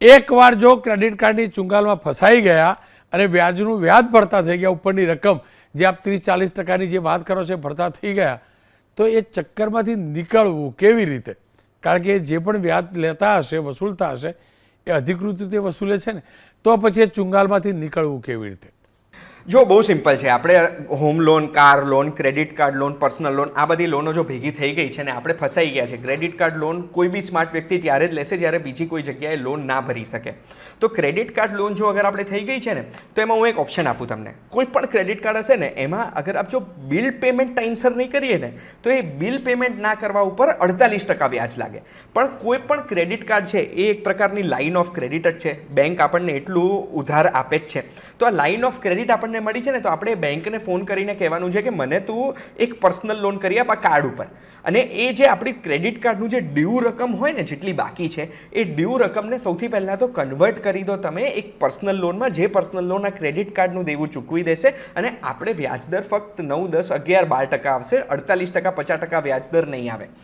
એકવાર જો ક્રેડિટ કાર્ડની ચુંગાલમાં ફસાઈ ગયા અને વ્યાજનું વ્યાજ ભરતા થઈ ગયા, ઉપરની રકમ જે આપ 30-40%ની જે વાત કરો છો ભરતા થઈ ગયા, તો એ ચક્કરમાંથી નીકળવું કેવી રીતે? કારણ કે જે પણ વ્યાજ લેતા હશે, વસૂલતા હશે, એ અધિકૃત રીતે વસૂલે છે ને, તો પછી એ ચુંગાલમાંથી નીકળવું કેવી રીતે? જો બહુ સિમ્પલ છે. આપણે home loan, car loan, credit card loan, personal loan, આ બધી લોનો જો ભેગી થઈ ગઈ છે ને આપણે ફસાઈ ગયા છે. ક્રેડિટ કાર્ડ લોન કોઈ બી સ્માર્ટ વ્યક્તિ ત્યારે જ લેશે જ્યારે બીજી કોઈ જગ્યાએ લોન ના ભરી શકે. તો ક્રેડિટ કાર્ડ લોન જો અગર આપણે થઈ ગઈ છે ને, તો એમાં હું એક ઓપ્શન આપું તમને. કોઈ પણ ક્રેડિટ કાર્ડ હશે ને, એમાં અગર આપ જો બિલ પેમેન્ટ ટાઈમસર નહીં કરીએ ને, તો એ બિલ પેમેન્ટ ના કરવા ઉપર 48% વ્યાજ લાગે. પણ કોઈ પણ ક્રેડિટ કાર્ડ છે એ એક પ્રકારની લાઇન ઓફ ક્રેડિટ જ છે. બેંક આપણને એટલું ઉધાર આપે જ છે. તો આ લાઇન ઓફ ક્રેડિટ આપણને મળી છે ને, તો આપણે બેંકને ફોન કરીને કહેવાનું છે કે મને તું એક પર્સનલ લોન કરી આપ આ કાર્ડ ઉપર. અને એ જે આપણી ક્રેડિટ કાર્ડનું જે ડ્યુ રકમ હોય ને, જેટલી બાકી છે, એ ડ્યુ રકમને સૌથી પહેલાં તો કન્વર્ટ કરી દો તમે એક પર્સનલ લોનમાં. જે પર્સનલ લોન આ ક્રેડિટ કાર્ડનું દેવું ચૂકવી દેશે અને આપણે વ્યાજદર ફક્ત 9, 10, 11, 12% આવશે. 48%, 50% વ્યાજદર નહીં આવે.